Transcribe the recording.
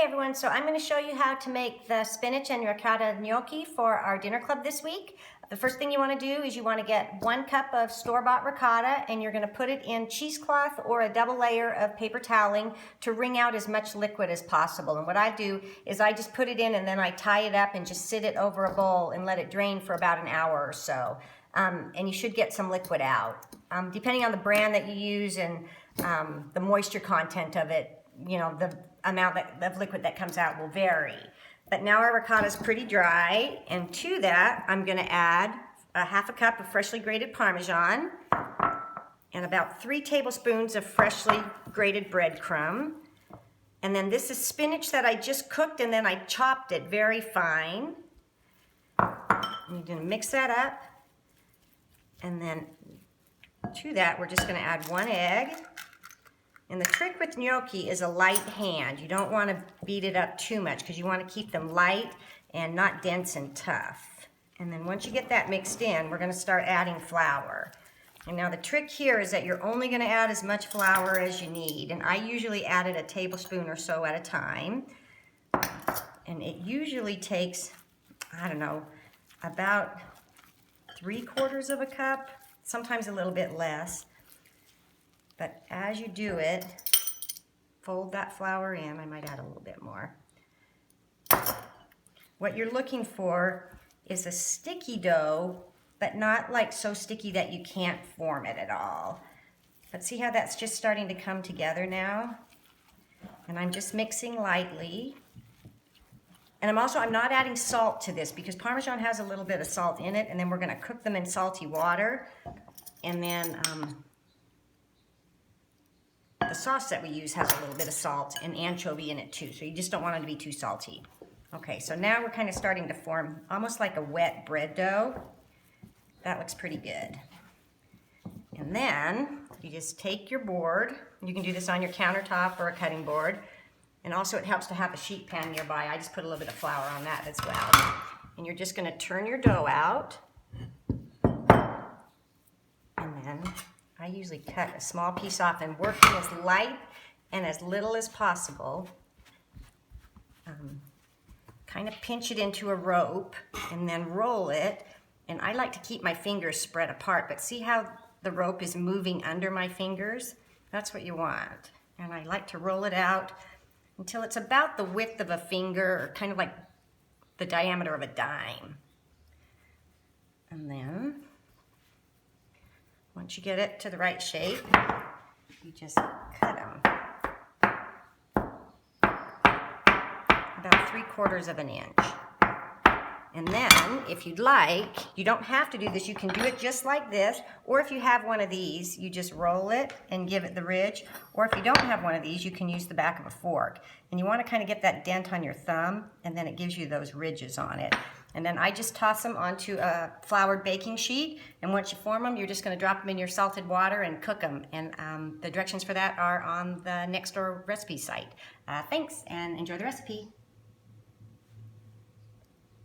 Hey everyone, so I'm going to show you how to make the spinach and ricotta gnocchi for our dinner club this week. The first thing you want to do is you want to get 1 cup of store-bought ricotta and you're going to put it in cheesecloth or a double layer of paper toweling to wring out as much liquid as possible. And what I do is I just put it in and then I tie it up and just sit it over a bowl and let it drain for about an hour or so. And you should get some liquid out. Depending on the brand that you use and the moisture content of it, you know, the amount of liquid that comes out will vary. But now our ricotta is pretty dry, and to that I'm going to add a ½ cup of freshly grated Parmesan and about 3 tablespoons of freshly grated breadcrumb. And then this is spinach that I just cooked and then I chopped it very fine. You're going to mix that up, and then to that we're just going to add 1 egg. And the trick with gnocchi is a light hand. You don't want to beat it up too much because you want to keep them light and not dense and tough. And then once you get that mixed in, we're going to start adding flour. And now the trick here is that you're only going to add as much flour as you need. And I usually add it a tablespoon or so at a time. And it usually takes, I don't know, about 3/4 of a cup, sometimes a little bit less. But as you do it, fold that flour in. I might add a little bit more. What you're looking for is a sticky dough, but not like so sticky that you can't form it at all. But see how that's just starting to come together now? And I'm just mixing lightly. And I'm not adding salt to this because Parmesan has a little bit of salt in it, and then we're gonna cook them in salty water. And then the sauce that we use has a little bit of salt and anchovy in it too, so you just don't want it to be too salty. Okay, so now we're kind of starting to form almost like a wet bread dough. That looks pretty good. And then you just take your board. You can do this on your countertop or a cutting board. And also it helps to have a sheet pan nearby. I just put a little bit of flour on that as well. And you're just going to turn your dough out. And then I usually cut a small piece off and working as light and as little as possible. Kind of pinch it into a rope and then roll it. And I like to keep my fingers spread apart, but see how the rope is moving under my fingers? That's what you want. And I like to roll it out until it's about the width of a finger, or kind of like the diameter of a dime. And then once you get it to the right shape, you just cut them about 3/4 of an inch. And then, if you'd like, you don't have to do this. You can do it just like this, or if you have one of these, you just roll it and give it the ridge. Or if you don't have one of these, you can use the back of a fork. And you want to kind of get that dent on your thumb, and then it gives you those ridges on it. And then I just toss them onto a floured baking sheet. And once you form them, you're just going to drop them in your salted water and cook them. And the directions for that are on the Nextdoor recipe site. Thanks, and enjoy the recipe.